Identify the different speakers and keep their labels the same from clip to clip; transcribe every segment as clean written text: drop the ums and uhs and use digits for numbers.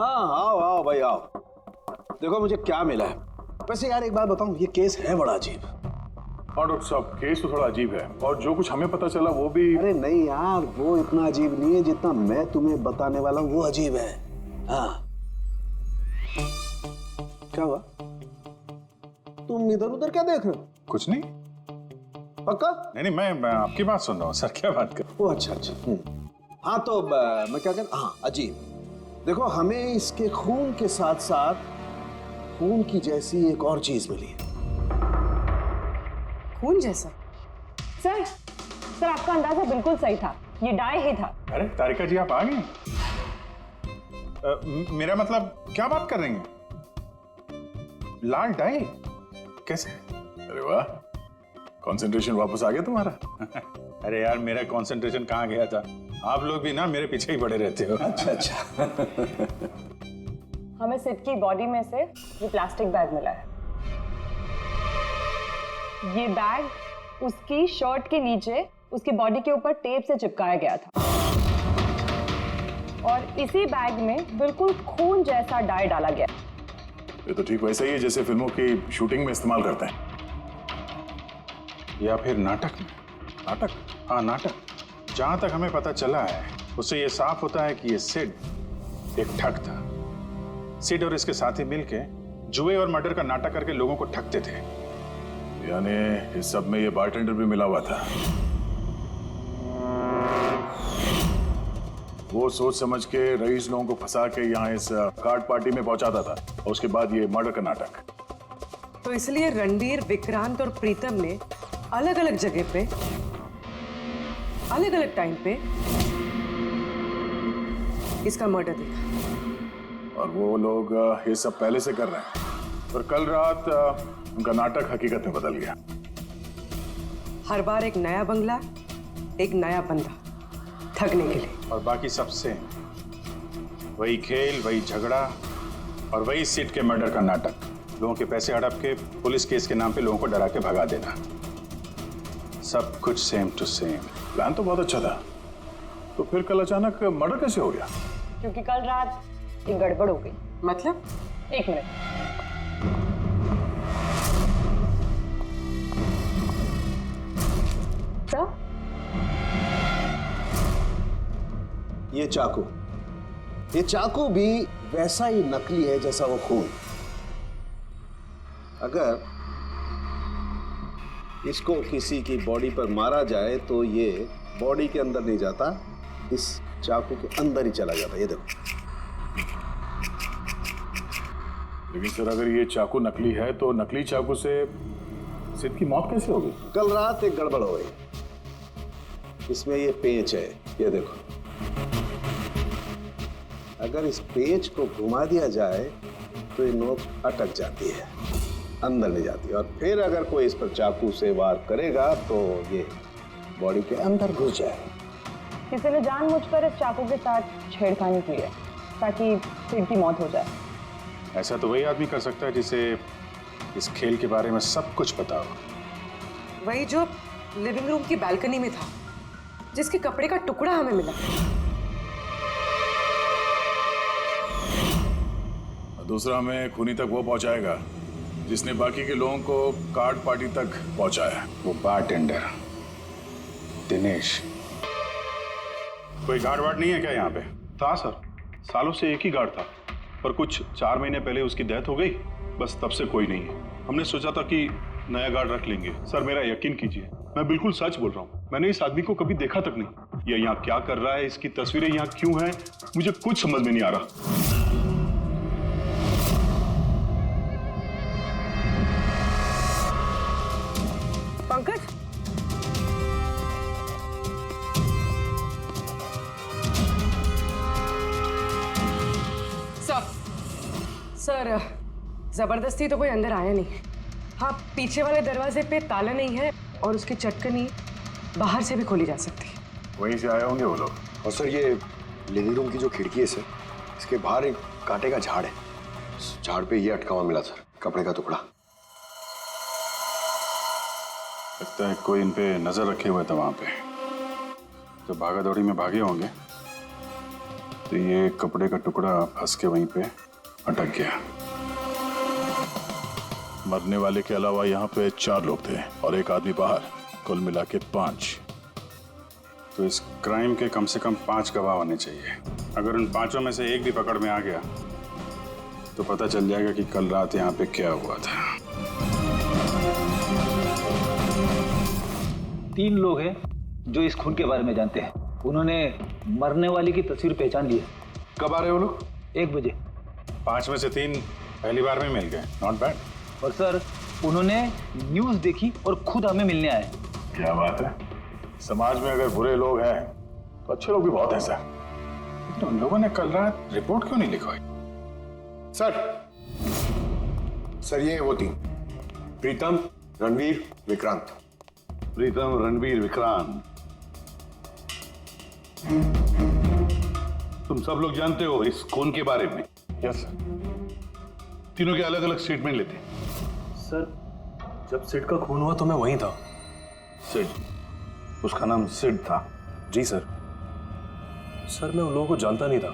Speaker 1: हाँ आओ आओ भाई आओ। देखो मुझे क्या मिला है। वैसे यार एक बात बताऊं, ये केस है बड़ा अजीब।
Speaker 2: हाँ डॉक्टर साहब, केस तो थोड़ा अजीब है और जो कुछ हमें पता चला वो भी।
Speaker 1: अरे नहीं यार, वो इतना अजीब नहीं है जितना मैं तुम्हें बताने वाला हूँ वो अजीब है। हाँ क्या हुआ? तुम इधर उधर क्या देख रहे हो?
Speaker 2: कुछ नहीं।
Speaker 1: पक्का?
Speaker 2: नहीं मैं आपकी बात सुन रहा हूँ सर। क्या बात कर?
Speaker 1: ओ अच्छा अच्छा। हाँ तो मैं क्या कह, हाँ अजीब। देखो हमें इसके खून के साथ साथ खून की जैसी एक और चीज मिली है।
Speaker 3: खून जैसा? सर आपका अंदाजा बिल्कुल सही था, ये डाई ही था।
Speaker 2: अरे तारिका जी आप आ गए? मेरा मतलब क्या बात कर रही हैं? लाल डाई कैसे? अरे वाह, कंसंट्रेशन वापस आ गया तुम्हारा। अरे यार मेरा कंसंट्रेशन कहाँ गया था? आप लोग भी ना मेरे पीछे ही पड़े रहते हो।
Speaker 1: अच्छा अच्छा।
Speaker 3: हमें सिड की बॉडी में से ये प्लास्टिक बैग मिला है। ये बैग उसकी शर्ट के नीचे उसकी बॉडी के ऊपर टेप से चिपकाया गया था और इसी बैग में बिल्कुल खून जैसा डाई डाला गया।
Speaker 2: ये तो ठीक वैसा ही है जैसे फिल्मों की शूटिंग में इस्तेमाल करते हैं। या फिर नाटक में। नाटक? हाँ नाटक। जहां तक हमें पता चला है उससे ये साफ होता है कि ये सिड एक ठग था। सिड और इसके साथी मिलके जुए और मर्डर का नाटक करके लोगों को ठगते थे। यानी इस सब में ये बारटेंडर भी मिला हुआ था। वो सोच समझ के रईस लोगों को फंसा के यहाँ इस कार्ड पार्टी में पहुंचाता था और उसके बाद ये मर्डर का नाटक।
Speaker 4: तो इसलिए रणबीर, विक्रांत और प्रीतम ने अलग अलग जगह पे अलग अलग टाइम पे इसका मर्डर देखा।
Speaker 2: और वो लोग ये सब पहले से कर रहे हैं और कल रात उनका नाटक हकीकत में बदल गया।
Speaker 4: हर बार एक नया बंगला, एक नया बंदा ठगने के लिए।
Speaker 2: और बाकी सबसे वही खेल, वही झगड़ा और वही सिट के मर्डर का नाटक। लोगों के पैसे हड़प के पुलिस केस के नाम पे लोगों को डरा के भगा देना। सब कुछ सेम टू सेम। प्लान तो बहुत अच्छा था, तो फिर कल अचानक मर्डर कैसे हो गया?
Speaker 3: क्योंकि कल रात एक गड़बड़ हो गई।
Speaker 4: मतलब?
Speaker 3: एक मिनट। सर
Speaker 1: ये चाकू भी वैसा ही नकली है जैसा वो खून। अगर इसको किसी की बॉडी पर मारा जाए तो ये बॉडी के अंदर नहीं जाता, इस चाकू के अंदर ही चला जाता। ये देखो।
Speaker 2: लेकिन सर अगर ये चाकू नकली है तो नकली चाकू से सिड की मौत कैसे होगी?
Speaker 1: कल रात एक गड़बड़ हो गई। इसमें ये पेंच है, ये देखो। अगर इस पेंच को घुमा दिया जाए तो ये नोक अटक जाती है, अंदर नहीं जाती। और फिर अगर कोई इस पर चाकू से वार करेगा तो ये बॉडी के अंदर घुस जाएगा।
Speaker 3: किसी ने जानबूझकर इस चाकू के साथ छेड़खानी की है ताकि सिड की मौत हो जाए।
Speaker 2: ऐसा तो वही आदमी कर सकता है जिसे इस खेल के बारे में सब कुछ पता हो।
Speaker 4: वही जो लिविंग रूम की बालकनी में था, जिसके कपड़े का टुकड़ा हमें मिला।
Speaker 2: दूसरा हमें खूनी तक वो पहुंचाएगा जिसने बाकी के लोगों को कार्ड पार्टी तक पहुंचाया, वो बारटेंडर दिनेश। कोई गार्ड वार्ड नहीं है क्या यहाँ पे?
Speaker 5: था सर, सालों से एक ही गार्ड था, पर कुछ 4 महीने पहले उसकी डेथ हो गई, बस तब से कोई नहीं है। हमने सोचा था कि नया गार्ड रख लेंगे। सर मेरा यकीन कीजिए, मैं बिल्कुल सच बोल रहा हूँ। मैंने इस आदमी को कभी देखा तक नहीं। ये यहाँ क्या कर रहा है, इसकी तस्वीरें यहाँ क्यों हैं, मुझे कुछ समझ में नहीं आ रहा।
Speaker 4: पंकज, सर जबरदस्ती तो कोई अंदर आया नहीं। हाँ, पीछे वाले दरवाजे पे ताला नहीं है और उसकी चटकनी बाहर से भी खोली जा सकती है।
Speaker 2: वहीं से आए होंगे वो लोग।
Speaker 6: और सर ये लिविंग रूम की जो खिड़की है सर, इसके बाहर एक कांटे का झाड़ है। उस झाड़ पे ये अटका हुआ मिला सर, कपड़े का टुकड़ा।
Speaker 2: लगता है कोई इन पे नजर रखे हुए था वहां पे। जब भागा दौड़ी में भागे होंगे तो ये कपड़े का टुकड़ा फंस के वहीं पे अटक गया। मरने वाले के अलावा यहाँ पे 4 लोग थे और एक आदमी बाहर, कुल मिला के 5। तो इस क्राइम के कम से कम 5 गवाह होने चाहिए। अगर उन 5 में से एक भी पकड़ में आ गया तो पता चल जाएगा कि कल रात यहाँ पे क्या हुआ था।
Speaker 7: 3 लोग हैं जो इस खून के बारे में जानते हैं। उन्होंने मरने वाले की तस्वीर पहचान ली है।
Speaker 2: कब आ रहे हो लोग?
Speaker 7: 1 बजे।
Speaker 2: 5 में से 3 पहली बार में मिल गए, नॉट बैड।
Speaker 7: और सर उन्होंने न्यूज़ देखी और खुद हमें मिलने आए।
Speaker 2: क्या बात है। समाज में अगर बुरे लोग हैं तो अच्छे लोग भी बहुत हैं सर। लेकिन उन लोगों ने कल रात रिपोर्ट क्यों नहीं लिखवाई?
Speaker 6: सर ये वो 3, प्रीतम, रणवीर, विक्रांत।
Speaker 8: प्रीतम, रणवीर, विक्रांत, तुम सब लोग जानते हो इस खून के बारे में?
Speaker 2: Yes sir.
Speaker 8: तीनों के अलग अलग स्टेटमेंट लेते हैं।
Speaker 5: सर, जब सिड का खून हुआ तो मैं वहीं था।
Speaker 8: सिड? उसका नाम सिड था?
Speaker 5: जी सर। सर मैं उन लोगों को जानता नहीं था।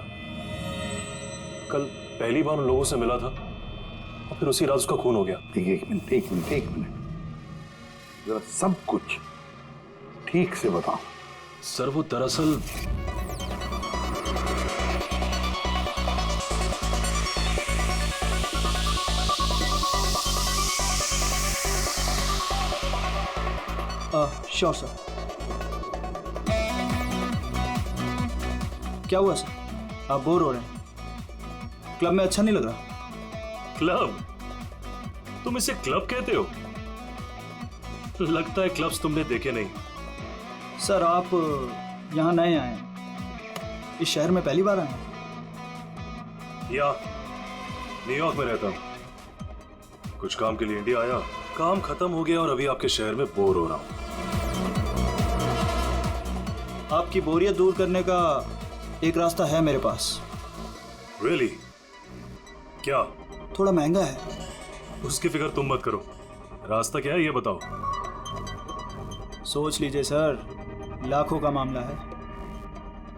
Speaker 5: कल पहली बार उन लोगों से मिला था और फिर उसी रात उसका खून हो गया।
Speaker 8: एक मिनट जरा सब कुछ ठीक से बताओ।
Speaker 5: सर वो दरअसल
Speaker 7: श्योर सर। क्या हुआ सर? आप बोर हो रहे हैं? क्लब में अच्छा नहीं लग रहा?
Speaker 5: क्लब? तुम इसे क्लब कहते हो? लगता है क्लब्स तुमने देखे नहीं।
Speaker 7: सर आप यहाँ नए आए हैं, इस शहर में पहली बार आए हैं?
Speaker 5: या न्यूयॉर्क में रहता हूँ, कुछ काम के लिए इंडिया आया, काम खत्म हो गया और अभी आपके शहर में बोर हो रहा हूँ।
Speaker 7: आपकी बोरियत दूर करने का एक रास्ता है मेरे पास।
Speaker 5: Really? क्या?
Speaker 7: थोड़ा महंगा है।
Speaker 5: उसकी फिक्र तुम मत करो, रास्ता क्या है ये बताओ।
Speaker 7: सोच लीजिए सर, लाखों का मामला है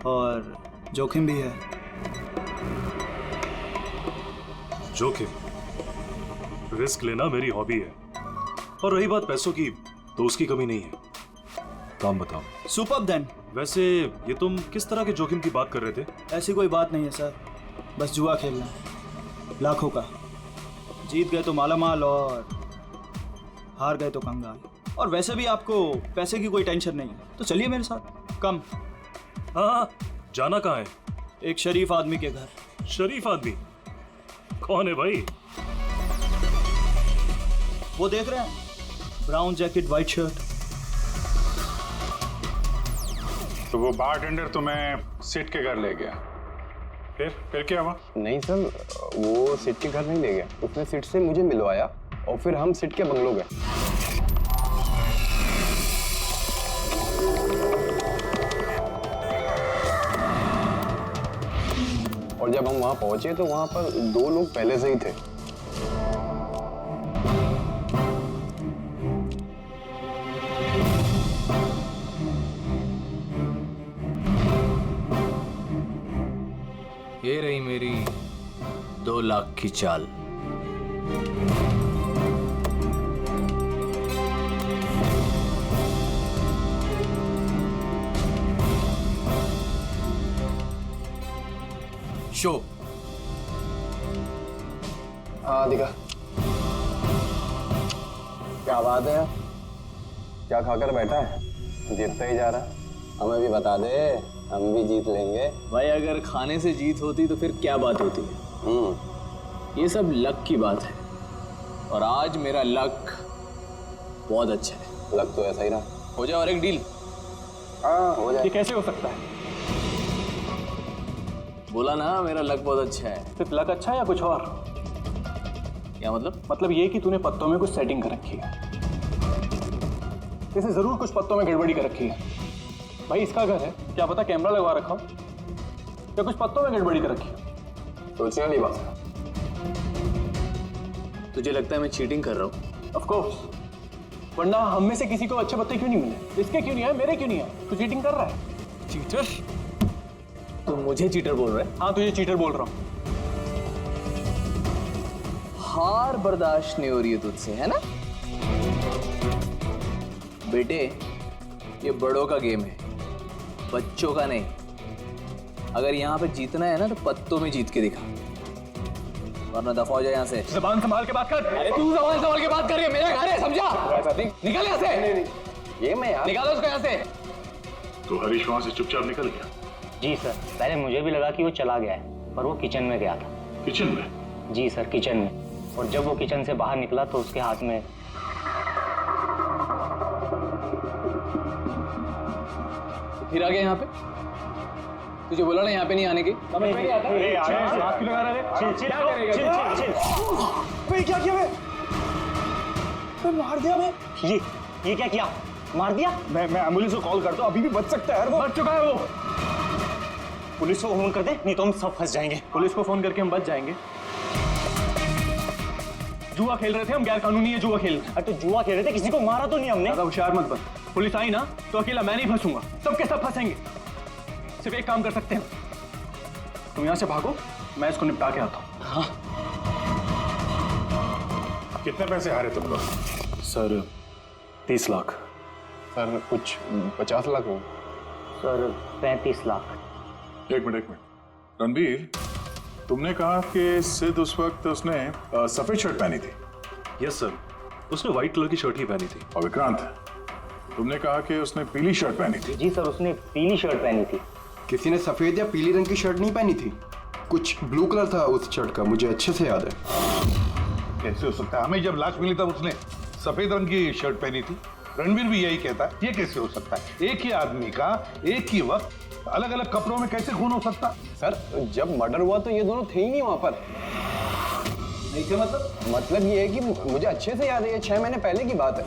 Speaker 7: और जोखिम भी है।
Speaker 5: जोखिम? रिस्क लेना मेरी हॉबी है, और रही बात पैसों की तो उसकी कमी नहीं है। काम बताओ।
Speaker 7: Superb then.
Speaker 5: वैसे ये तुम किस तरह के जोखिम की बात कर रहे थे?
Speaker 7: ऐसी कोई बात नहीं है सर, बस जुआ खेलना, लाखों का। जीत गए तो मालामाल और हार गए तो कंगाल। और वैसे भी आपको पैसे की कोई टेंशन नहीं है, तो चलिए मेरे साथ। कम।
Speaker 5: हाँ, जाना कहाँ है?
Speaker 7: एक शरीफ आदमी के घर।
Speaker 5: शरीफ आदमी? कौन है भाई?
Speaker 7: वो देख रहे हैं, ब्राउन जैकेट वाइट शर्ट।
Speaker 2: तो वो बारटेंडर तुम्हें सिड के घर ले गया, फिर क्या हुआ?
Speaker 9: नहीं सर, वो सिड के घर नहीं ले गया, उसने सिड से मुझे मिलवाया और फिर हम सिड के बंगलो गए। और जब हम वहां पहुंचे तो वहां पर 2 लोग पहले से ही थे।
Speaker 10: ये रही मेरी 2 लाख की चाल। शो।
Speaker 9: हाँ दिखा। क्या बात है, क्या खाकर बैठा है? जीतता ही जा रहा। हमें भी बता दे, हम भी जीत लेंगे।
Speaker 10: भाई अगर खाने से जीत होती तो फिर क्या बात होती? ये सब लक की बात है, और आज मेरा लक बहुत अच्छा है।
Speaker 9: लक तो ऐसा ही रहा।
Speaker 10: हो जाए और एक डील।
Speaker 9: हाँ हो जाए।
Speaker 7: ये कैसे हो सकता है?
Speaker 10: बोला ना मेरा लक बहुत अच्छा है।
Speaker 7: सिर्फ लक अच्छा है या कुछ और?
Speaker 10: क्या मतलब?
Speaker 7: मतलब ये कि तूने पत्तों में कुछ सेटिंग कर रखी है। इसे जरूर कुछ पत्तों में गड़बड़ी कर रखी है। भाई इसका घर है, क्या पता कैमरा लगवा रखा हो या कुछ पत्तों में गड़बड़ी कर रखी है।
Speaker 9: सोचने वाली बात है।
Speaker 10: तुझे लगता है मैं चीटिंग कर रहा हूँ?
Speaker 7: ऑफ कोर्स, वरना हम में से किसी को अच्छे पत्ते क्यों नहीं मिले? इसके क्यों नहीं है, मेरे क्यों नहीं है? तू चीटिंग कर रहा है।
Speaker 10: चीटर? तुम मुझे चीटर बोल रहे?
Speaker 7: हाँ तुझे चीटर बोल रहा हूँ।
Speaker 10: हार बर्दाश्त नहीं हो रही है तुझसे, है ना? बेटे, ये बड़ों का गेम है, बच्चों का नहीं। अगर यहाँ पे जीतना है ना तो पत्तों में जीत के दिखा, वरना दफा हो जाए यहाँ से।
Speaker 7: जबान संभाल के बात कर।
Speaker 10: अरे तू जबान संभाल के बात कर रही है, मेरा घर है, समझा? निकल यहाँ से।
Speaker 9: नहीं, ये मैं यार।
Speaker 10: निकालो उसको यहाँ से।
Speaker 5: तो हरीश वहां से चुपचाप निकल गया?
Speaker 11: जी सर, पहले मुझे भी लगा कि वो चला गया है, पर वो किचन में गया था।
Speaker 5: किचन में?
Speaker 11: जी सर, किचन में। और जब वो किचन से बाहर निकला तो उसके हाथ में
Speaker 10: फिर आ गया यहाँ पे? तुझे बोला ना यहाँ पे नहीं आने की?
Speaker 7: क्या किया मैं मार दिया मैं।
Speaker 11: ये क्या किया? मार दिया?
Speaker 7: मैं एम्बुलेंस को कॉल करता हूँ, अभी भी बच सकता है यार, वो बच चुका है। वो
Speaker 11: पुलिस को फोन कर दे, नहीं तो हम सब फंस जाएंगे।
Speaker 7: पुलिस को फोन करके हम बच जाएंगे। जुआ खेल रहे थे हम, गैर कानूनी है जुआ खेल।
Speaker 11: अरे तो जुआ खेल रहे थे, किसी को मारा तो नहीं हमने।
Speaker 7: ज्यादा होशियार मत बन, पुलिस आई ना तो अकेला मैं नहीं फंसूंगा, सबके सब फंसेंगे। सिर्फ एक काम कर सकते हैं, तुम यहाँ से भागो, मैं इसको निपटा के आता हूँ। हाँ।
Speaker 2: कितने पैसे हारे तुम लोग?
Speaker 8: सर 30 लाख।
Speaker 9: सर कुछ 50 लाख हो।
Speaker 11: सर 35 लाख।
Speaker 2: एक मिनट। रणबीर, तुमने कहा कि सिद्ध उस वक्त उसने सफेद शर्ट पहनी थी।
Speaker 8: यस सर, उसने व्हाइट कलर की शर्ट ही पहनी थी।
Speaker 2: और विक्रांत, तुमने कहा कि उसने पीली शर्ट पहनी थी।
Speaker 11: जी सर, उसने पीली शर्ट पहनी थी।
Speaker 6: किसी ने सफेद या पीली रंग की शर्ट नहीं पहनी थी, कुछ ब्लू कलर था उस शर्ट का, मुझे अच्छे से याद है।
Speaker 8: कैसे हो सकता है? हमें जब लाश मिली तब उसने सफेद रंग की शर्ट पहनी थी। रणवीर भी यही कहता है। ये कैसे हो सकता है? एक ही आदमी का एक ही वक्त अलग अलग कपड़ों में कैसे खून हो सकता?
Speaker 9: सर जब मर्डर हुआ तो ये दोनों थे ही नहीं वहां पर।
Speaker 7: नहीं थे
Speaker 9: मतलब ये है कि मुझे अच्छे से याद है, ये 6 महीने पहले की बात है,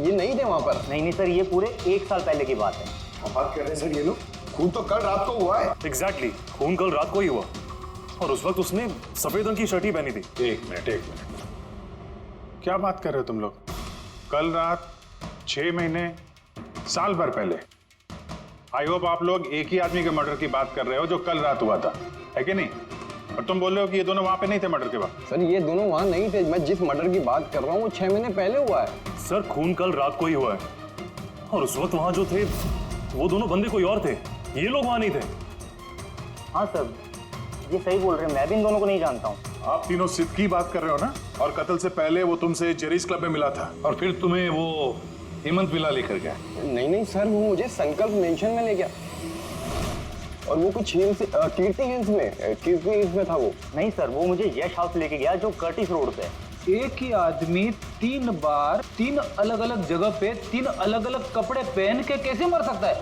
Speaker 9: ये नहीं थे वहां पर।
Speaker 11: नहीं सर, ये पूरे 1 साल पहले की बात है।
Speaker 6: बात कर रहे हैं सर ये लोग, खून तो कल रात को हुआ है।
Speaker 8: एग्जैक्टली, खून कल रात को ही हुआ और उस वक्त उसने सफेद रंग की शर्ट ही पहनी थी।
Speaker 2: एक मिनट। क्या बात कर रहे हो तुम लोग? कल रात 6 महीने, साल भर पहले। आई होप आप लोग एक ही आदमी के मर्डर की बात कर रहे हो जो कल रात हुआ था, है कि नहीं? और तुम बोल रहे हो कि ये दोनों वहां पे नहीं थे मर्डर के वक्त।
Speaker 9: सर ये दोनों वहां नहीं थे, मैं जिस मर्डर की बात कर रहा हूँ वो 6 महीने पहले हुआ है।
Speaker 8: सर खून कल रात को ही हुआ है और उस वक्त वहां जो थे वो दोनों बंदे कोई और थे, ये लोग वहां नहीं थे।
Speaker 11: हाँ सर, ये सही बोल रहे हैं, मैं भी इन दोनों को नहीं जानता हूँ।
Speaker 2: आप तीनों सिद्ध की बात कर रहे हो ना? और कत्ल से पहले वो तुमसे जेरीज क्लब में मिला था और फिर तुम्हें वो हेमंत विला लेकर गया।
Speaker 9: नहीं सर, वो मुझे संकल्प मेंशन में ले गया और वो कुछ कीर्ति हिल्स में था वो।
Speaker 11: नहीं सर, वो मुझे यश हाउस लेके गया जो कर्टिस रोड पे है।
Speaker 7: एक ही आदमी 3 बार 3 अलग अलग जगह पे 3 अलग अलग कपड़े पहन के कैसे मर सकता है?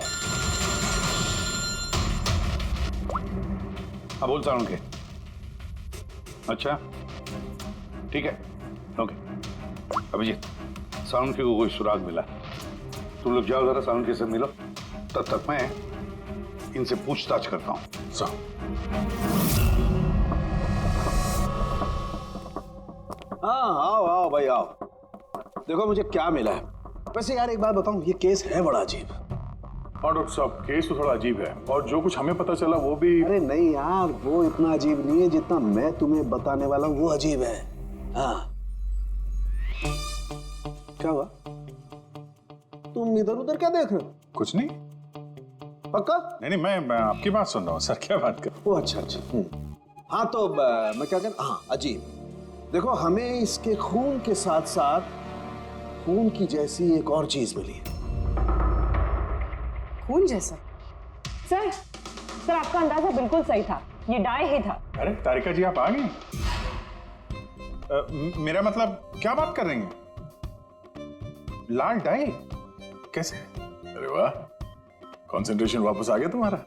Speaker 2: हाँ बोल साउंड के। अच्छा ठीक है, ओके। अभिजीत, साउंड के को कोई सुराग मिला? तुम लोग जाओ जरा साउंड के से मिलो, तब तक मैं इनसे पूछताछ करता हूँ। सर
Speaker 1: हाँ आओ भाई आओ। देखो मुझे क्या मिला है। वैसे यार एक बात बताऊं, ये केस है बड़ा अजीब।
Speaker 2: और डॉक्टर साहब केस तो थोड़ा अजीब है और जो कुछ हमें पता चला वो भी।
Speaker 1: अरे नहीं यार, वो इतना अजीब नहीं है जितना मैं तुम्हें बताने वाला हूं, वो अजीब है। हाँ क्या हुआ? तुम इधर उधर क्या देख रहे हो?
Speaker 2: कुछ नहीं।
Speaker 1: पक्का?
Speaker 2: नहीं मैं आपकी बात सुन रहा हूँ सर। क्या बात कर?
Speaker 1: ओ अच्छा। हाँ तो मैं क्या कर, हाँ अजीब। देखो हमें इसके खून के साथ साथ खून की जैसी एक और चीज मिली है।
Speaker 4: खून जैसा?
Speaker 3: सर आपका अंदाजा बिल्कुल सही था, ये डाई ही था।
Speaker 2: अरे तारिका जी आप आ गई? मेरा मतलब क्या बात कर रही हैं? लाल डाई कैसे? अरे वाह, कंसंट्रेशन वापस आ गया तुम्हारा।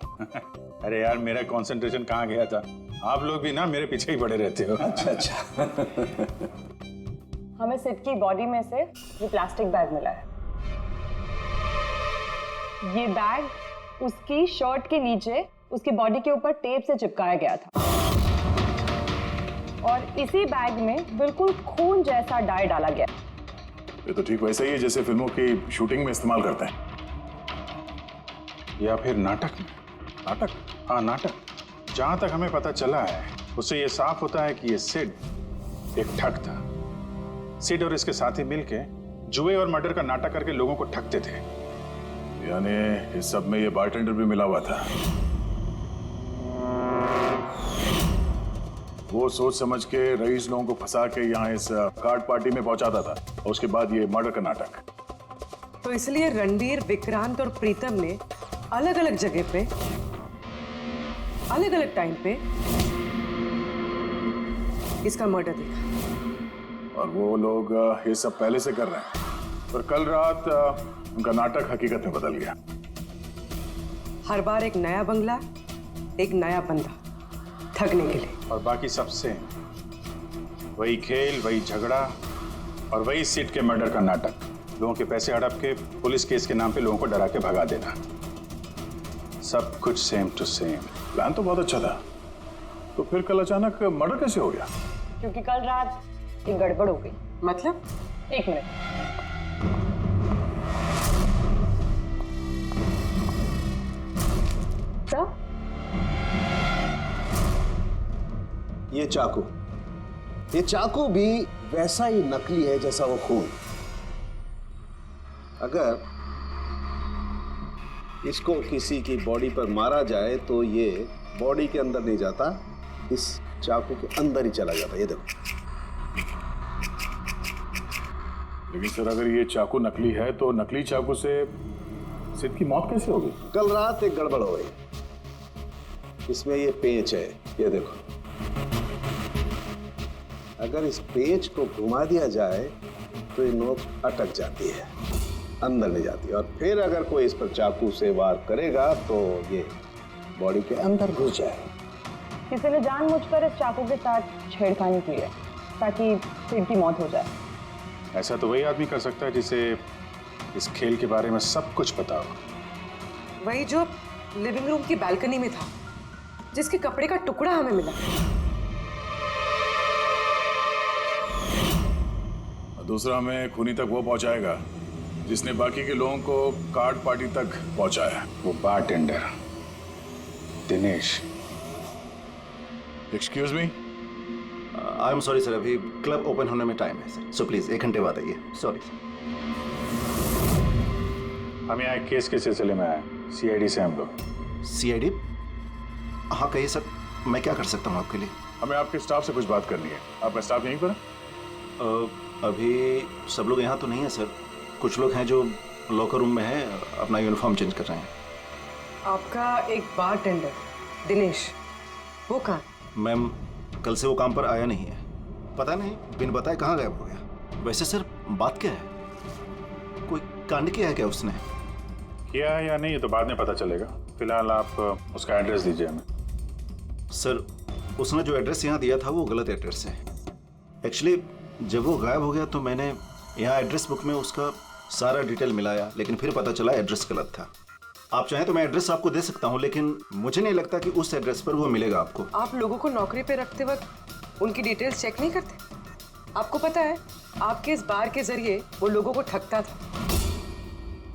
Speaker 2: अरे यार मेरा कंसंट्रेशन कहाँ गया था? आप लोग भी ना मेरे पीछे ही पड़े रहते हो।
Speaker 1: अच्छा।
Speaker 3: हमें सिड की बॉडी में से ये प्लास्टिक बैग मिला है। ये बैग उसकी शर्ट के नीचे उसकी बॉडी के ऊपर टेप से चिपकाया गया था और इसी बैग में बिल्कुल खून जैसा डाई डाला गया।
Speaker 2: ये तो ठीक वैसा ही है जैसे फिल्मों की शूटिंग में इस्तेमाल करते हैं, या फिर नाटक में। नाटक? हाँ नाटक। जहां तक हमें पता चला है उससे ये साफ होता है कि ये सिड एक ठग था। सिड और इसके साथी मिलके जुए और मर्डर का नाटक करके लोगों को ठगते थे।
Speaker 5: यानी इस सब में ये बारटेंडर भी मिला हुआ था। वो सोच समझ के रईस लोगों को फंसा के यहाँ इस कार्ड पार्टी में पहुंचाता था और उसके बाद ये मर्डर का नाटक।
Speaker 4: तो इसलिए रणवीर, विक्रांत और प्रीतम ने अलग अलग जगह पे अलग अलग टाइम पे इसका मर्डर देखा।
Speaker 5: और वो लोग ये सब पहले से कर रहे हैं, पर कल रात उनका नाटक हकीकत में बदल गया।
Speaker 4: हर बार एक नया बंगला, एक नया बंदा ठगने के लिए,
Speaker 2: और बाकी सबसे वही खेल, वही झगड़ा और वही सिड के मर्डर का नाटक। लोगों के पैसे हड़प के पुलिस केस के नाम पे लोगों को डरा के भगा देना। सब कुछ सेम टू सेम।
Speaker 5: प्लान तो बहुत अच्छा था, तो फिर कल अचानक मर्डर कैसे हो गया?
Speaker 3: क्योंकि कल रात एक गड़बड़ हो गई।
Speaker 4: मतलब?
Speaker 3: एक मिनट। क्या?
Speaker 1: ये चाकू भी वैसा ही नकली है जैसा वो खून। अगर इसको किसी की बॉडी पर मारा जाए तो ये बॉडी के अंदर नहीं जाता, इस चाकू के अंदर ही चला जाता। ये देखो।
Speaker 5: लेकिन सर अगर ये चाकू नकली है तो नकली चाकू से सिड की मौत कैसे हो गई?
Speaker 1: कल रात एक गड़बड़ हो गई। इसमें ये पेंच है, ये देखो। अगर इस पेंच को घुमा दिया जाए तो ये नोक अटक जाती है, अंदर ले जाती है, और फिर अगर कोई इस पर चाकू से वार करेगा तो ये बॉडी के अंदर घुस जाए।
Speaker 3: किसी ने जानबूझकर इस चाकू के साथ छेड़खानी की है ताकि सिड की मौत हो जाए।
Speaker 2: ऐसा तो वही आदमी कर सकता है जिसे इस खेल के बारे में सब कुछ पता हो।
Speaker 4: वही जो लिविंग रूम की बालकनी में था, जिसके कपड़े का टुकड़ा हमें मिला।
Speaker 5: दूसरा हमें खूनी तक वो पहुंचाएगा जिसने बाकी के लोगों को कार्ड पार्टी तक पहुंचाया।
Speaker 2: वो bartender Dinesh.
Speaker 5: Excuse me,
Speaker 12: I am sorry sir, अभी क्लब ओपन होने में टाइम है सर, सो प्लीज 1 घंटे बाद आइए। Sorry sir.
Speaker 2: हम यहाँ एक केस के सिलसिले में आए, सीआईडी से हम लोग।
Speaker 12: सीआईडी? हाँ कहिए सर, मैं क्या कर सकता हूँ आपके लिए?
Speaker 5: हमें आपके स्टाफ से कुछ बात करनी है। आपका स्टाफ यहीं पर है?
Speaker 12: अभी सब लोग यहाँ तो नहीं है सर, कुछ लोग हैं जो लॉकर रूम में हैं, अपना यूनिफॉर्म चेंज कर रहे हैं।
Speaker 4: आपका एक बारटेंडर दिनेश, वो कहाँ?
Speaker 12: मैम कल से वो काम पर आया नहीं है, पता नहीं बिन बताए कहाँ गायब हो गया। वैसे सर बात क्या है, कोई कांड किया है क्या उसने?
Speaker 2: किया है या नहीं ये तो बाद में पता चलेगा। फिलहाल आप उसका एड्रेस दीजिए हमें।
Speaker 12: सर उसने जो एड्रेस यहाँ दिया था वो गलत एड्रेस है। एक्चुअली जब वो गायब हो गया तो मैंने यहाँ एड्रेस बुक में उसका सारा डिटेल मिलाया, लेकिन फिर पता चला एड्रेस गलत था। आप चाहें तो मैं एड्रेस आपको दे सकता हूँ, लेकिन मुझे नहीं लगता कि उस एड्रेस पर वो मिलेगा आपको।
Speaker 4: आप लोगों को नौकरी पे रखते वक्त उनकी डिटेल्स चेक नहीं करते? आपको पता है आपके इस बार के जरिए वो लोगों को ठगता था।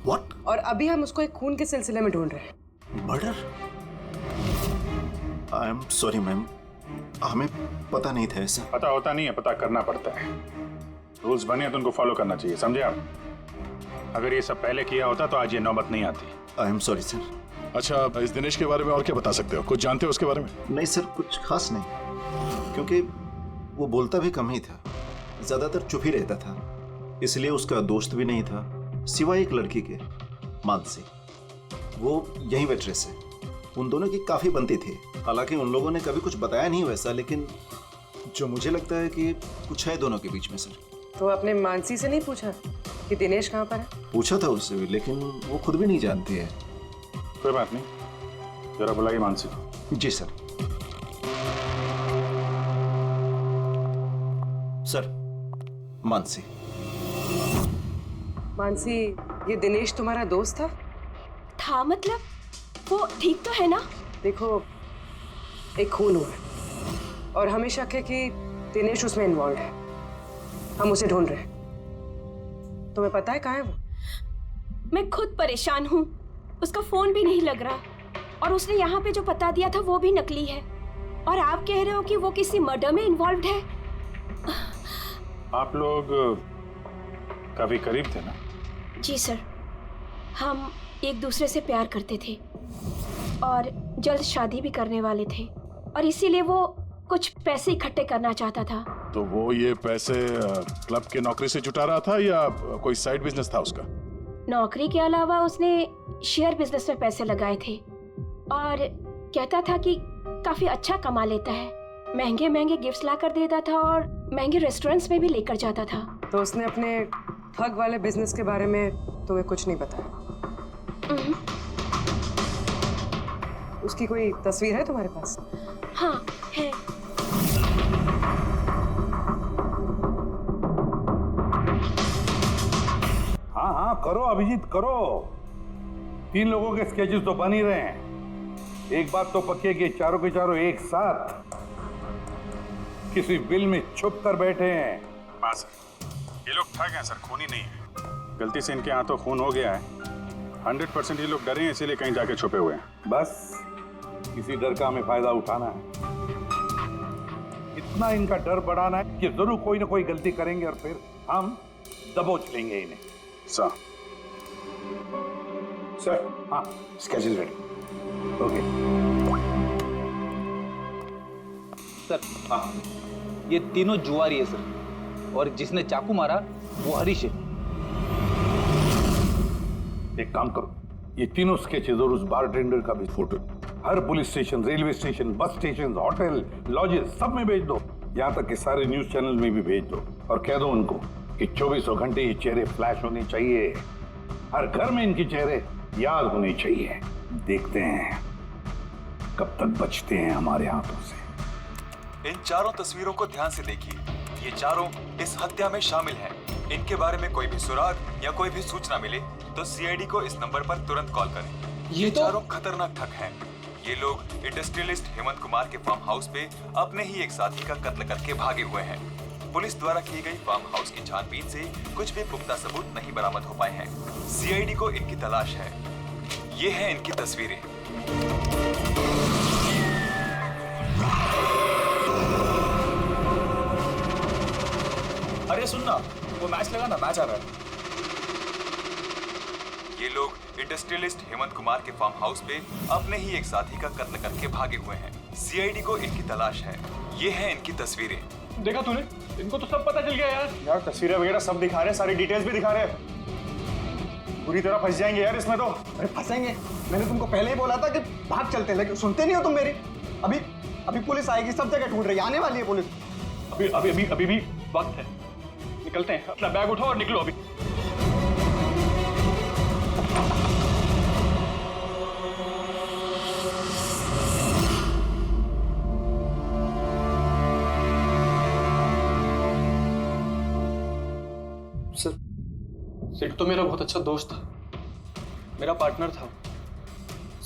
Speaker 12: What?
Speaker 4: और अभी हम उसको एक खून के सिलसिले में ढूंढ रहे हैं।
Speaker 12: Murder? I am sorry ma'am, हमें पता नहीं था ऐसा।
Speaker 2: पता होता नहीं है, पता करना पड़ता है। रूल्स बने हैं तो उनको फॉलो करना चाहिए, समझे आप? अगर ये सब पहले किया होता तो आज ये नौबत नहीं आती।
Speaker 12: I am sorry sir.
Speaker 5: अच्छा, इस दिनेश के बारे में और क्या बता सकते हो? कुछ जानते हो उसके बारे में?
Speaker 12: नहीं सर, कुछ खास नहीं, क्योंकि वो बोलता भी कम ही था, ज्यादातर चुप ही रहता था, इसलिए उसका दोस्त भी नहीं था सिवाय एक लड़की के, मानसी। वो यही वेट्रेस है। उन दोनों की काफी बनती थी, हालांकि उन लोगों ने कभी कुछ बताया नहीं वैसा, लेकिन जो मुझे लगता है कि कुछ है दोनों के बीच में सर।
Speaker 4: तो आपने मानसी से नहीं पूछा कि दिनेश कहाँ पर है?
Speaker 12: पूछा था उससे भी, लेकिन वो खुद भी नहीं जानती है।
Speaker 2: कोई बात नहीं, जरा बुलाइए मानसी को।
Speaker 12: जी सर। सर, मानसी।
Speaker 4: मानसी, ये दिनेश तुम्हारा दोस्त था?
Speaker 13: था मतलब? वो ठीक तो है ना?
Speaker 4: देखो, एक खून हुआ है और हमें शक है कि दिनेश उसमें इन्वॉल्व है। हम उसे ढूंढ रहे हैं। तुम्हें पता है कहाँ है वो?
Speaker 13: मैं खुद परेशान हूँ, उसका फोन भी नहीं लग रहा। और उसने यहाँ पे जो पता दिया था वो भी नकली है। और आप कह रहे हो कि वो किसी मर्डर में इन्वॉल्व्ड है?
Speaker 2: आप लोग काफी करीब थे ना?
Speaker 13: जी सर, हम एक दूसरे से प्यार करते थे और जल्द शादी भी करने वाले थे, और इसीलिए वो कुछ पैसे इकट्ठे करना चाहता था।
Speaker 5: तो वो ये पैसे क्लब के नौकरी से जुटा रहा था या कोई साइड बिजनेस था उसका?
Speaker 13: नौकरी के अलावा उसने शेयर बिजनेस में पैसे लगाए थे और कहता था कि काफी अच्छा कमा लेता है। महंगे महंगे गिफ्ट्स ला कर देता था और महंगे रेस्टोरेंट्स में भी लेकर जाता था।
Speaker 4: तो उसने अपने ठग वाले बिजनेस के बारे में तुम्हें कुछ नहीं बताया? उसकी कोई तस्वीर है तुम्हारे पास?
Speaker 13: हाँ है।
Speaker 8: हाँ हाँ करो अभिजीत करो। 3 लोगों के स्केचेस तो बन ही रहे हैं। एक बात तो पक्की है कि चारों के चारों एक साथ किसी बिल में छुप कर बैठे हैं।
Speaker 2: हाँ सर, ये लोग ठग हैं सर, खूनी नहीं है। गलती से इनके हाथों खून हो गया है। 100% ये लोग डरे हैं, इसीलिए कहीं जाके छुपे हुए हैं।
Speaker 8: बस किसी डर का हमें फायदा उठाना है। इतना इनका डर बढ़ाना है कि जरूर कोई ना कोई गलती करेंगे और फिर हम दबोच लेंगे इन्हें।
Speaker 2: सर
Speaker 6: हाँ, स्केचेस रेडी।
Speaker 8: ओके
Speaker 10: सर, हाँ, ये तीनों जुआरी है सर, और जिसने चाकू मारा वो हरीश है।
Speaker 8: एक काम करो, ये तीनों स्केचेस और उस बारटेंडर का भी फोटो हर police station, railway station, bus station, hotel, lodges सब में भेज दो। यहाँ तक कि सारे न्यूज चैनल में भी भेज दो और कह दो उनको कि 24 घंटे ये चेहरे फ्लैश होने चाहिए। हर घर में इनके चेहरे याद होने चाहिए। देखते हैं कब तक बचते हैं हमारे हाथों से।
Speaker 14: इन चारों तस्वीरों को ध्यान से देखिए। ये चारों इस हत्या में शामिल हैं। इनके बारे में कोई भी सुराग या कोई भी सूचना मिले तो सीआईडी को इस नंबर पर तुरंत कॉल करें। ये चारों खतरनाक ठग हैं। ये लोग इंडस्ट्रियलिस्ट हेमंत कुमार के फार्म हाउस पे अपने ही एक साथी का कत्ल करके भागे हुए हैं। पुलिस द्वारा की गई फार्म हाउस की छानबीन से कुछ भी पुख्ता सबूत नहीं बरामद हो पाए हैं। सीआईडी को इनकी तलाश है। ये हैं इनकी तस्वीरें।
Speaker 7: अरे सुनना, वो मैच लगा ना, मैच आ रहा है।
Speaker 14: ये लोग इंडस्ट्रियलिस्ट हेमंत कुमार के फार्म हाउस पे अपने ही एक साथी का कत्ल करके भागे हुए हैं। सीआईडी को इनकी तलाश है। ये हैं इनकी तस्वीरें।
Speaker 5: देखा तूने, इनको तो सब पता चल गया यार।
Speaker 7: यार तस्वीरें वगैरह सब दिखा रहे हैं, सारी डिटेल्स भी दिखा रहे हैं। पूरी तरह फंस जाएंगे यार इसमें तो।
Speaker 15: अरे फंसेंगे, मैंने तुमको पहले ही बोला था कि भाग चलते हैं, लेकिन सुनते नहीं हो तुम मेरी। अभी पुलिस आएगी, सब जगह ढूंढ रही है, आने वाली है पुलिस।
Speaker 7: अभी भी वक्त है, निकलते हैं। अपना बैग उठाओ और निकलो अभी।
Speaker 16: सर, सिड तो मेरा बहुत अच्छा दोस्त था, मेरा पार्टनर था।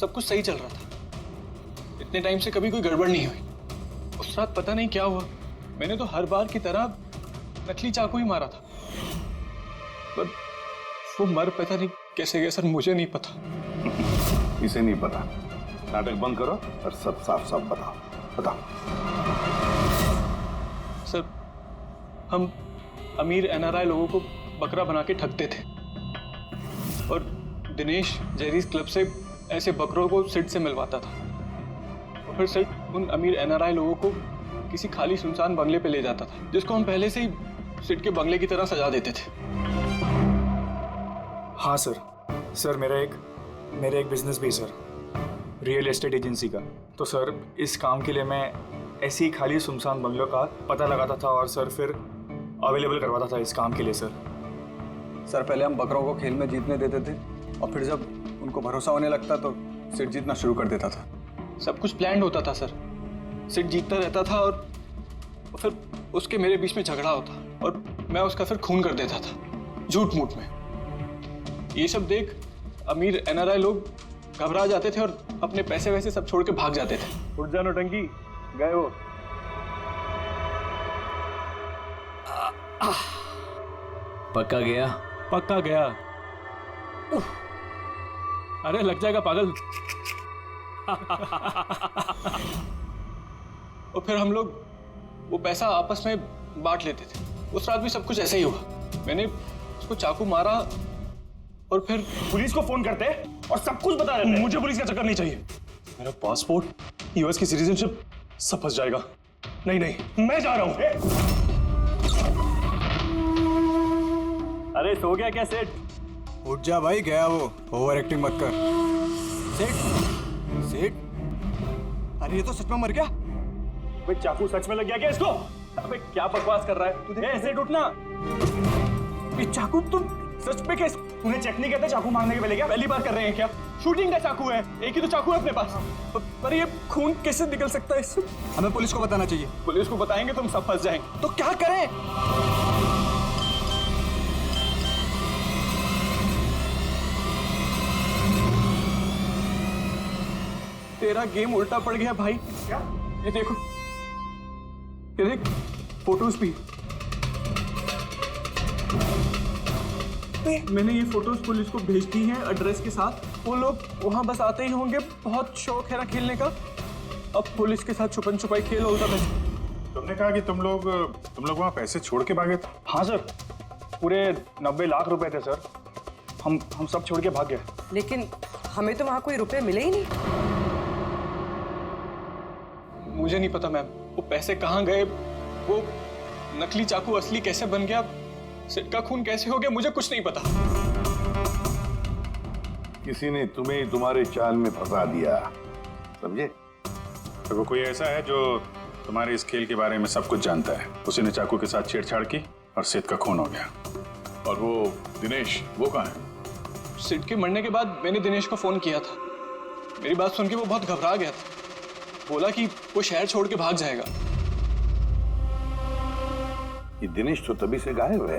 Speaker 16: सब कुछ सही चल रहा था। इतने टाइम से कभी कोई गड़बड़ नहीं हुई। उस रात पता नहीं क्या हुआ, मैंने तो हर बार की तरह नकली चाकू ही मारा था, पर वो मर पता नहीं कैसे गया सर, मुझे नहीं पता।
Speaker 8: इसे नहीं पता। नाटक बंद करो और सब साफ साफ बताओ।
Speaker 16: सर, हम अमीर एनआरआई लोगों को बकरा बना के ठगते थे और दिनेश जेरीज क्लब से ऐसे बकरों को सिड से मिलवाता था और फिर सिड उन अमीर एनआरआई लोगों को किसी खाली सुनसान बंगले पे ले जाता था, जिसको हम पहले से ही सिड के बंगले की तरह सजा देते थे।
Speaker 7: हाँ सर मेरा एक बिजनेस भी है सर, रियल एस्टेट एजेंसी का। तो सर इस काम के लिए मैं ऐसी खाली सुनसान बंगलों का पता लगाता था और सर फिर अवेलेबल करवाता था इस काम के लिए। सर
Speaker 9: पहले हम बकरों को खेल में जीतने देते थे और फिर जब उनको भरोसा होने लगता तो सिड जीतना शुरू कर देता था।
Speaker 16: सब कुछ प्लान्ड होता था सर। सिड जीतता रहता था और फिर उसके मेरे बीच में झगड़ा होता और मैं उसका फिर खून कर देता था झूठ मूठ में। ये सब देख अमीर एनआरआई लोग घबरा जाते थे और अपने पैसे वैसे सब छोड़ के भाग जाते थे।
Speaker 5: उठ जानो टंकी, गए वो।
Speaker 10: पक्का गया?
Speaker 16: पक्का गया। अरे लग जाएगा पागल। और फिर हम लोग वो पैसा आपस में बांट लेते थे। उस रात भी सब कुछ ऐसा ही हुआ। मैंने उसको चाकू मारा और फिर
Speaker 17: पुलिस को फोन करते और सब कुछ बता देते।
Speaker 16: मुझे पुलिस का चक्कर नहीं चाहिए। मेरा पासपोर्ट, यूएस की सिटीजनशिप सब फंस जाएगा। नहीं नहीं, मैं जा रहा हूं।
Speaker 17: अरे सो गया क्या सेठ?
Speaker 15: उठ जा भाई, गया वो। ओवर एक्टिंग मत कर। सेठ, सेठ, अरे ये तो सच में मर गया।
Speaker 17: भाई चाकू सच में लग गया क्या इसको? अबे क्या बकवास कर रहा है? सेठ उठना। ये चाकू तुम सच में कैसे? तूने चेक नहीं करता चाकू मारने के पहले क्या? पहली बार कर रहे हैं क्या? शूटिंग का चाकू है, एक ही तो चाकू है अपने पास। पर ये खून कैसे निकल सकता है इससे?
Speaker 15: हमें पुलिस को बताना चाहिए।
Speaker 16: पुलिस को बताएंगे तो हम सब फंस जाएंगे।
Speaker 15: तो क्या करें?
Speaker 16: तेरा गेम उल्टा पड़ गया भाई।
Speaker 17: क्या?
Speaker 16: ये देखो, ये देख, फोटोज भी। मैंने ये फोटोज पुलिस को भेज दी हैं एड्रेस के साथ। वो लोग वहां बस आते ही होंगे। बहुत शौक है ना खेलने का। अब पुलिस के साथ छुपन छुपाई खेल होता है।
Speaker 2: तुमने कहा कि तुम लोग वहां पैसे छोड़ के भागे थे?
Speaker 17: हाँ सर, पूरे 90 लाख रुपए थे सर। हम सब छोड़ के भाग गए।
Speaker 4: लेकिन हमें तो वहां कोई रुपए मिले ही नहीं।
Speaker 16: मुझे नहीं पता मैम, वो पैसे कहाँ गए, वो नकली चाकू असली कैसे बन गया, सिट का खून कैसे हो गया, मुझे कुछ नहीं पता।
Speaker 8: किसी ने तुम्हें तुम्हारे चाल में फंसा दिया, समझे?
Speaker 2: तो वो कोई ऐसा है जो तुम्हारे इस खेल के बारे में सब कुछ जानता है। उसी ने चाकू के साथ छेड़छाड़ की और सिट का खून हो गया।
Speaker 5: और वो दिनेश, वो कहाँ है?
Speaker 16: सिट के मरने के बाद मैंने दिनेश को फोन किया था। मेरी बात सुन के वो बहुत घबरा गया था। बोला कि वो शहर छोड़ के भाग जाएगा।
Speaker 8: ये दिनेश तो तभी से गायब है।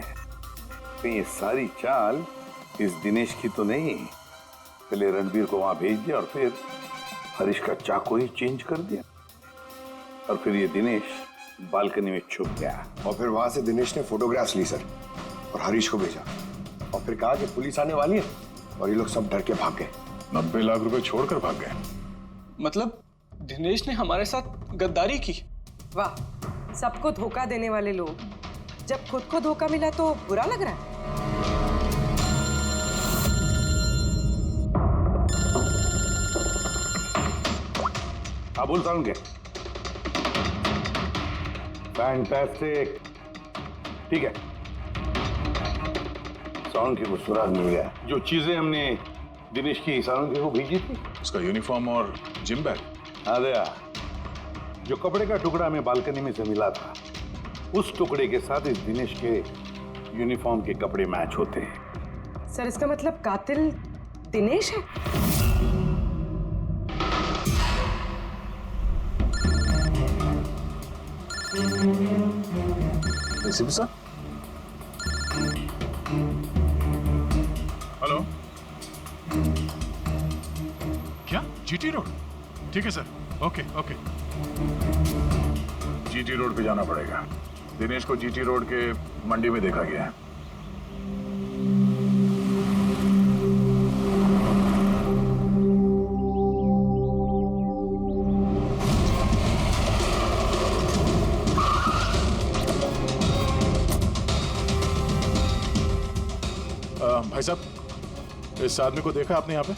Speaker 8: तो ये सारी चाल इस दिनेश की तो नहीं। पहले रणबीर को वहां भेज दिया और फिर हरीश का चाकू ही चेंज कर दिया। और फिर ये दिनेश बालकनी में छुप गया।
Speaker 6: और फिर वहां से दिनेश ने फोटोग्राफ्स ली सर और हरीश को भेजा। और फिर कहा कि पुलिस आने वाली है और ये लोग सब डर के भाग गए।
Speaker 2: 90 लाख रुपए छोड़कर भाग गए।
Speaker 16: मतलब दिनेश ने हमारे साथ गद्दारी की।
Speaker 4: वाह, सबको धोखा देने वाले लोग। जब खुद को धोखा मिला तो बुरा लग रहा है।
Speaker 8: हाँ बोल साउंड के। फैंटास्टिक, ठीक है। साउंड के को सुराग मिल गया। जो चीजें हमने दिनेश की साउंड के को भेजी थी,
Speaker 2: उसका यूनिफॉर्म और जिम बैग।
Speaker 8: अरे जो कपड़े का टुकड़ा हमें बालकनी में से मिला था, उस टुकड़े के साथ इस दिनेश के यूनिफॉर्म के कपड़े मैच होते हैं।
Speaker 4: सर, इसका मतलब कातिल दिनेश है?
Speaker 2: सर, हेलो, क्या जीटी रोड? ठीक है sir, okay okay. GT road पे जाना पड़ेगा। दिनेश को जीटी रोड के मंडी में देखा गया है। भाई साहब, इस आदमी को देखा आपने यहाँ पे?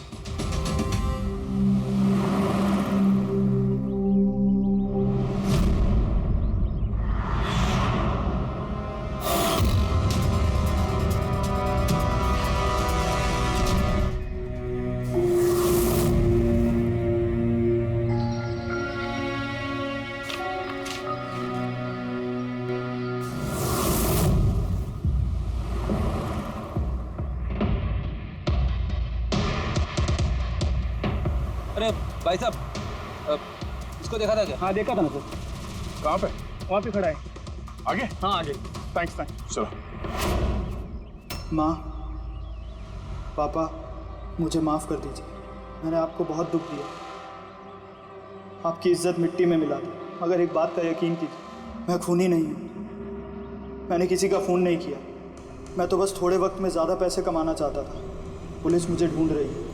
Speaker 10: अरे भाई साहब, इसको देखा था क्या?
Speaker 17: हाँ देखा था ना सर।
Speaker 2: कहाँ पे?
Speaker 17: वहाँ पे खड़ा है।
Speaker 2: आगे?
Speaker 17: हाँ आगे। Thanks thanks.
Speaker 2: चलो।
Speaker 7: माँ, पापा, मुझे माफ़ कर दीजिए। मैंने आपको बहुत दुख दिया। आपकी इज्जत मिट्टी में मिला दी। मगर एक बात का यकीन कीजिए, मैं खूनी नहीं हूँ। मैंने किसी का खून नहीं किया। मैं तो बस थोड़े वक्त में ज़्यादा पैसे कमाना चाहता था। पुलिस मुझे ढूंढ रही है।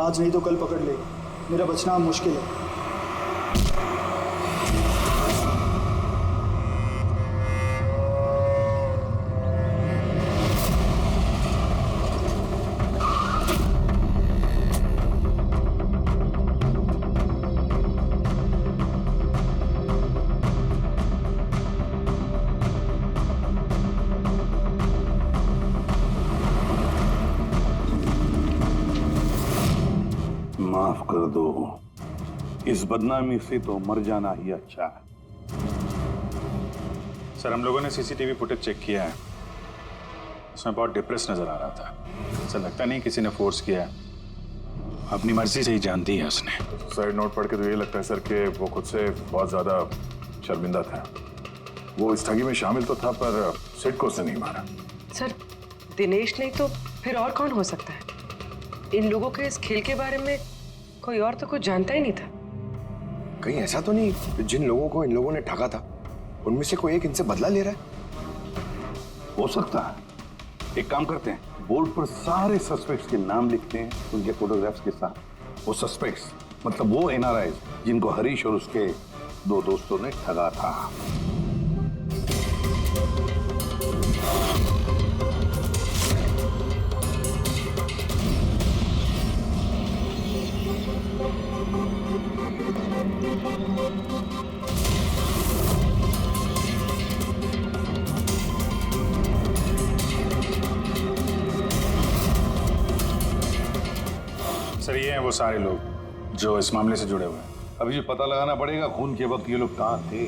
Speaker 7: आज नहीं तो कल पकड़ लेगी। मेरा बचना मुश्किल है।
Speaker 8: माफ कर दो, इस बदनामी से तो मर जाना ही अच्छा है।
Speaker 2: सर, हम लोगों ने सीसीटीवी फुटेज चेक किया है, उसमें बहुत डिप्रेस नजर आ रहा था। ऐसा लगता नहीं किसी ने फोर्स किया है, अपनी मर्जी से ही जान दी है उसने।
Speaker 5: साइड नोट पढ़ के तो ये लगता है सर कि वो खुद से बहुत ज्यादा शर्मिंदा था। वो इस ठगी में शामिल तो था पर सिड को उसने नहीं मारा।
Speaker 4: सर, दिनेश नहीं तो फिर और कौन हो सकता है? इन लोगों के इस खेल के बारे में कोई और तो कुछ जानता ही नहीं था।
Speaker 6: कहीं ऐसा तो नहीं जिन लोगों को इन लोगों ने ठगा था उनमें से कोई एक इनसे बदला ले रहा है?
Speaker 8: हो सकता है। एक काम करते हैं, बोर्ड पर सारे सस्पेक्ट्स के नाम लिखते हैं उनके फोटोग्राफ्स के साथ। वो सस्पेक्ट्स मतलब वो एनआरआई जिनको हरीश और उसके दो दोस्तों ने ठगा था।
Speaker 2: सर, ये हैं वो सारे लोग जो इस मामले से जुड़े हुए हैं।
Speaker 8: अभी जो पता लगाना पड़ेगा खून के वक्त ये लोग कहाँ थे।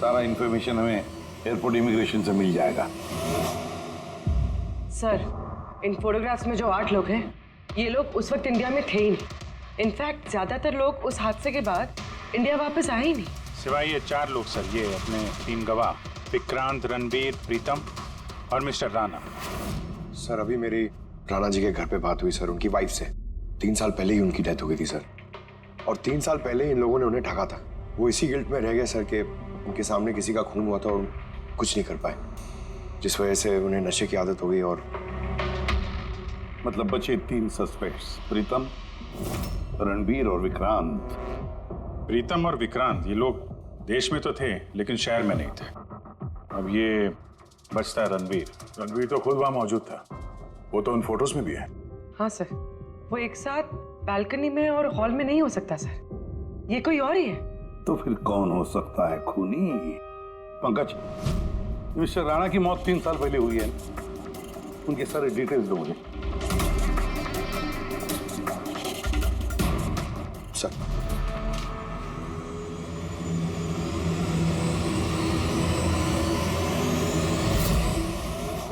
Speaker 8: सारा इंफॉर्मेशन हमें एयरपोर्ट इमिग्रेशन से मिल जाएगा।
Speaker 4: सर, इन फोटोग्राफ्स में जो 8 लोग हैं, ये लोग उस वक्त इंडिया में थे ही नहीं। इनफैक्ट ज्यादातर लोग उस हादसे के बाद इंडिया वापस आए ही नहीं।
Speaker 2: सिवाय ये 4 लोग सर, ये अपने 3 गवाह विक्रांत, रणबीर, प्रीतम और मिस्टर राणा।
Speaker 6: सर, अभी मेरी राणा जी के घर पे बात हुई सर उनकी वाइफ से। 3 साल पहले ही उनकी डेथ हो गई थी सर, और 3 साल पहले इन लोगों ने उन्हें ठगा था। वो इसी गिल्ट में रह गए सर कि उनके सामने किसी का खून हुआ था और कुछ नहीं कर पाए, जिस वजह से उन्हें नशे की आदत हो गई। और
Speaker 8: मतलब बचे 3 सस्पेक्ट्स, प्रीतम, रणबीर और विक्रांत।
Speaker 2: प्रीतम और विक्रांत ये लोग देश में तो थे लेकिन शहर में नहीं थे। अब ये बचता है रणबीर।
Speaker 5: रणबीर तो खुद वहां मौजूद था, वो तो उन फोटोज में भी है।
Speaker 4: हाँ सर, वो एक साथ बालकनी में और हॉल में नहीं हो सकता सर, ये कोई और ही है।
Speaker 8: तो फिर कौन हो सकता है खूनी? पंकज, मिस्टर राणा की मौत 3 साल पहले हुई है, उनके सारे डिटेल्स दो मुझे।
Speaker 6: सर,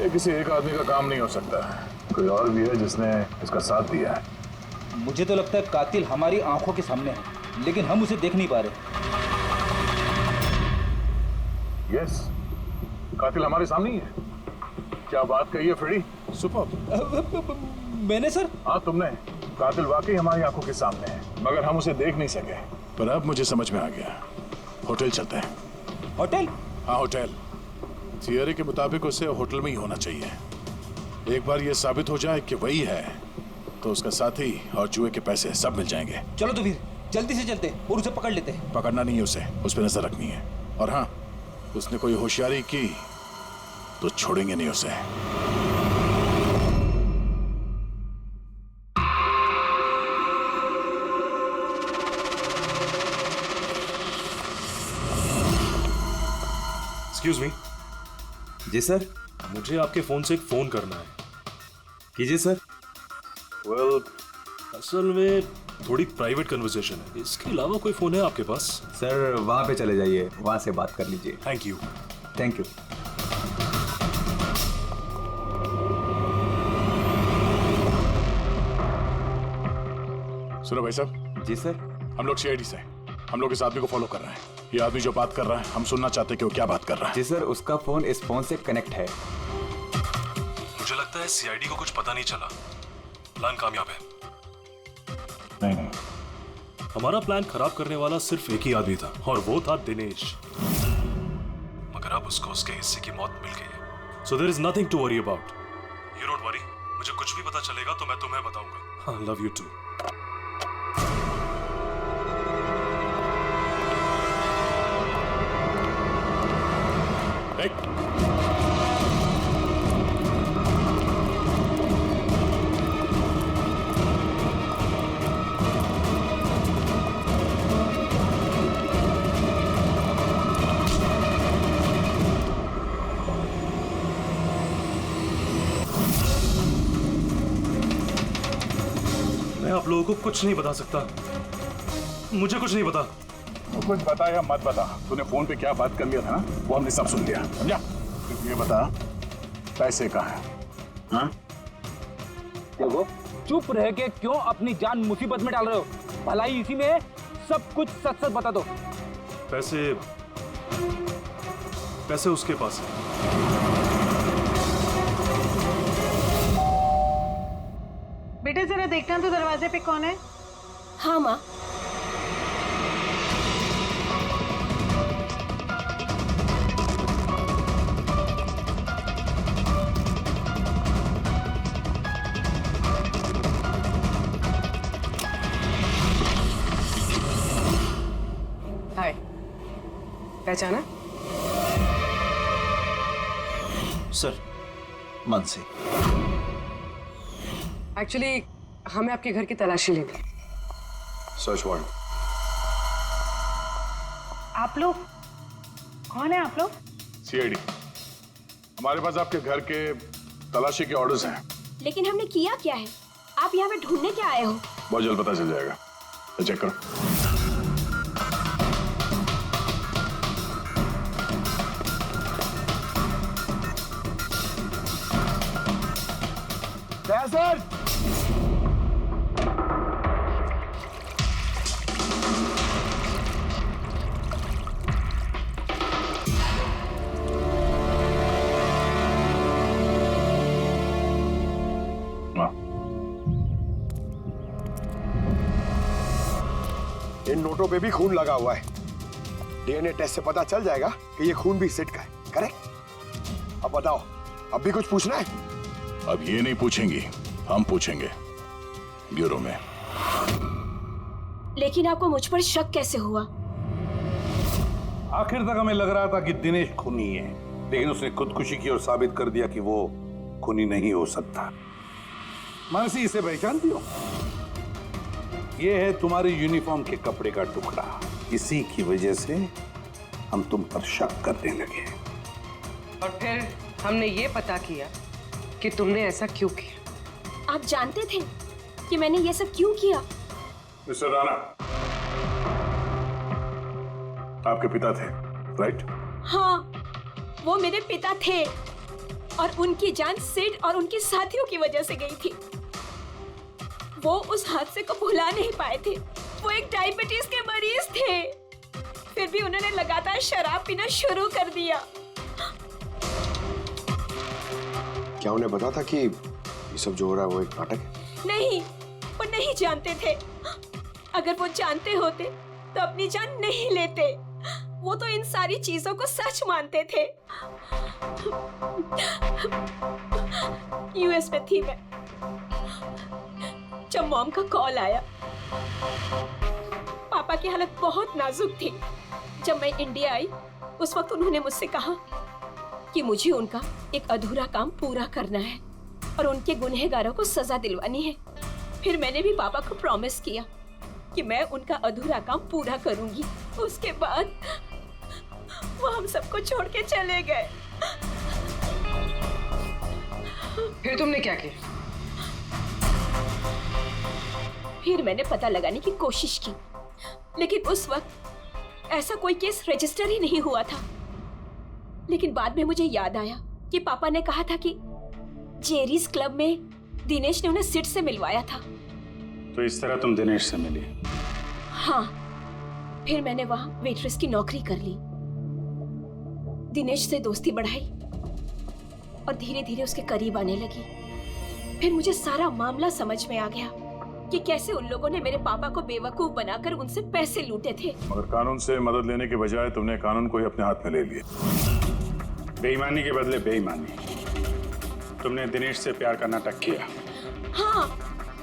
Speaker 5: ये किसी एक आदमी का काम नहीं हो सकता, कोई और भी है जिसने इसका साथ दिया है।
Speaker 17: मुझे तो लगता है कातिल हमारी आंखों के सामने है, लेकिन हम उसे देख नहीं पा रहे।
Speaker 5: यस, कातिल हमारे सामने ही है। क्या बात कही है फ्रेडी? सुपर।
Speaker 17: मैंने सर?
Speaker 5: हाँ, तुमने। कातिल वाकई हमारी आंखों के सामने है, मगर हम उसे देख नहीं सके। पर अब मुझे समझ में आ गया, होटल चलते हैं।
Speaker 17: होटल?
Speaker 5: हाँ, होटल। थियरी के मुताबिक उसे होटल में ही होना चाहिए। एक बार ये साबित हो जाए कि वही है तो उसका साथी और जुए के पैसे सब मिल जाएंगे।
Speaker 17: चलो तो फिर जल्दी से चलते और उसे पकड़ लेते हैं।
Speaker 5: पकड़ना नहीं है उसे, उस पर नजर रखनी है। और हाँ, उसने कोई होशियारी की तो छोड़ेंगे नहीं उसे।
Speaker 18: Excuse me.
Speaker 19: जी सर।
Speaker 18: मुझे आपके फोन से एक फोन करना है।
Speaker 19: कीजिए सर।
Speaker 18: वेल, असल में थोड़ी प्राइवेट कन्वर्सेशन है, इसके अलावा कोई फोन है आपके पास?
Speaker 19: सर, वहां पे चले जाइए, वहां से बात कर लीजिए।
Speaker 18: Thank you.
Speaker 19: Thank you.
Speaker 5: सुनो भाई साहब।
Speaker 19: जी सर।
Speaker 5: हम लोग सीआईडी से, हम लोग इस आदमी को फॉलो कर रहे हैं। ये आदमी जो बात कर रहा है, हम सुनना चाहते हैं कि वो क्या बात कर रहा है।
Speaker 19: जी सर, उसका फोन इस फोन से कनेक्ट है।
Speaker 18: मुझे लगता है सीआईडी को कुछ पता नहीं चला। प्लान कामयाब है।
Speaker 5: नहीं,
Speaker 18: हमारा प्लान खराब करने वाला सिर्फ एक ही आदमी था और वो था दिनेश। मगर अब उसको उसके हिस्से की मौत मिल गई है। So there is nothing to worry about. You don't worry, मुझे कुछ भी पता चलेगा तो मैं तुम्हें बताऊंगा। I love you too. लोगों को कुछ नहीं बता सकता। मुझे कुछ नहीं पता।
Speaker 2: तो कुछ बता या मत बता, तूने फोन पे क्या बात कर लिया था ना, वो हमने सब सुन लिया, समझा? ये बता, पैसे कहाँ हैं? हाँ?
Speaker 20: देखो, चुप रह के क्यों अपनी जान मुसीबत में डाल रहे हो? भलाई इसी में है, सब कुछ सच सच बता दो।
Speaker 18: पैसे उसके पास है।
Speaker 21: बेटे जरा देखना तो दरवाजे पे कौन है?
Speaker 13: हाँ माँ।
Speaker 4: हाय, पहचाना?
Speaker 12: सर, मानसी।
Speaker 4: एक्चुअली हमें आपके घर की तलाशी लेनी है।
Speaker 6: Search warrant.
Speaker 21: आप लोग कौन है? आप लोग
Speaker 2: सीआईडी। हमारे पास आपके घर के तलाशी के ऑर्डर्स हैं।
Speaker 13: लेकिन हमने किया क्या है? आप यहाँ पे ढूंढने क्या आए हो?
Speaker 2: बहुत जल्द पता चल जाएगा, तो चेक करो।
Speaker 21: सर,
Speaker 6: इन नोटों पे भी खून लगा हुआ है। डीएनए टेस्ट से पता चल जाएगा कि ये खून भी सिट का है, करेक्ट? अब बताओ, अब भी कुछ पूछना है?
Speaker 2: अब ये नहीं पूछेंगी, हम पूछेंगे ब्यूरो में।
Speaker 13: लेकिन आपको मुझ पर शक कैसे हुआ?
Speaker 8: आखिर तक हमें लग रहा था कि दिनेश खूनी है, लेकिन उसने खुदकुशी की और साबित कर दिया कि वो खूनी नहीं हो सकता। मानसी, इसे पहचानती हो? ये है तुम्हारे यूनिफॉर्म के कपड़े का टुकड़ा। इसी की वजह से हम तुम पर शक करने लगे
Speaker 4: और फिर हमने ये पता किया कि तुमने ऐसा क्यों किया।
Speaker 13: आप जानते थे कि मैंने ये सब क्यों किया?
Speaker 2: मिस्टर राणा, आपके पिता थे, राइट?
Speaker 13: हाँ, वो मेरे पिता थे और उनकी जान सिड और उनके साथियों की वजह से गई थी। वो उस हादसे को भुला नहीं पाए थे। वो एक डायबिटीज के मरीज थे, फिर भी उन्होंने लगातार शराब पीना शुरू कर दिया।
Speaker 6: क्या उन्हें पता था कि ये सब जो हो रहा है वो एक नाटक है?
Speaker 13: नहीं, वो नहीं जानते थे। अगर वो जानते होते तो अपनी जान नहीं लेते। वो तो इन सारी चीजों को सच मानते थे। यूएस में थी मैं जब मॉम का कॉल आया। पापा की हालत बहुत नाजुक थी। जब मैं इंडिया आई उस वक्त उन्होंने मुझसे कहा कि मुझे उनका एक अधूरा काम पूरा करना है और उनके गुनहगारों को सजा दिलवानी है। फिर मैंने भी पापा को प्रॉमिस किया कि मैं उनका अधूरा काम पूरा करूंगी। उसके बाद वो हम सबको छोड़ के चले गए।
Speaker 4: फिर तुमने क्या किया?
Speaker 13: फिर मैंने पता लगाने की कोशिश की, लेकिन उस वक्त ऐसा कोई केस रजिस्टर ही नहीं हुआ था। लेकिन बाद में मुझे याद आया कि पापा ने कहा था कि जेरीज क्लब में दिनेश ने उन्हें सिड से मिलवाया था।
Speaker 2: तो इस तरह तुम दिनेश से मिली?
Speaker 13: हाँ, फिर मैंने वहां वेट्रेस की नौकरी कर ली। दिनेश से दोस्ती बढ़ाई और धीरे धीरे उसके करीब आने लगी। फिर मुझे सारा मामला समझ में आ गया कि कैसे उन लोगों ने मेरे पापा को बेवकूफ बनाकर उनसे पैसे लूटे थे।
Speaker 2: मगर कानून से मदद लेने के बजाय तुमने कानून को ही अपने हाथ में ले लिया। बेईमानी के बदले बेईमानी। तुमने दिनेश से प्यार का नाटक किया।
Speaker 13: हाँ,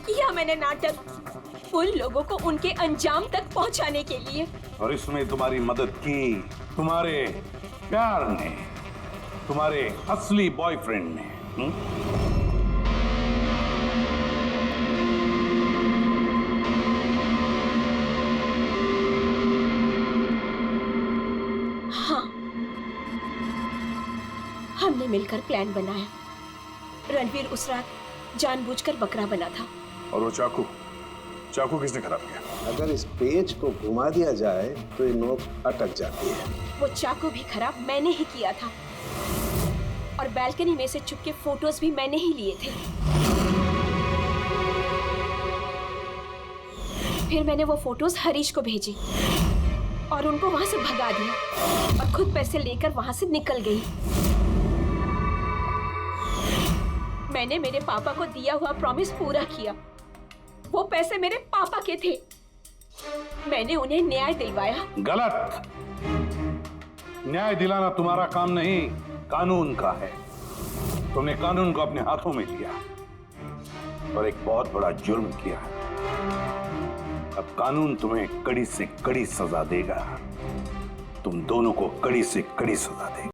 Speaker 13: किया मैंने नाटक उन लोगों को उनके अंजाम तक पहुंचाने के लिए।
Speaker 8: और इसमें तुम्हारी मदद की तुम्हारे प्यार ने, तुम्हारे असली बॉयफ्रेंड ने।
Speaker 13: हाँ, हमने मिलकर प्लान बनाया। रणवीर उस रात जानबूझकर बकरा बना था।
Speaker 2: और वो चाकू? चाकू किसने खराब किया?
Speaker 1: अगर इस पेज को घुमा दिया जाए तो ये नोक अटक जाती है।
Speaker 13: वो चाकू भी खराब मैंने ही किया था और बालकनी में से छुप के फोटोज भी मैंने ही लिए थे। फिर मैंने वो फोटोज हरीश को भेजी और उनको वहां से भगा दिया और खुद पैसे लेकर वहां से निकल गई। मैंने मेरे पापा को दिया हुआ प्रॉमिस पूरा किया। वो पैसे मेरे पापा के थे। मैंने उन्हें न्याय दिलवाया।
Speaker 8: गलत। न्याय दिलाना तुम्हारा काम नहीं, कानून का है। तुमने कानून को अपने हाथों में लिया और एक बहुत बड़ा जुर्म किया है। अब कानून तुम्हें कड़ी से कड़ी सजा देगा। तुम दोनों को कड़ी से कड़ी सजा देगा।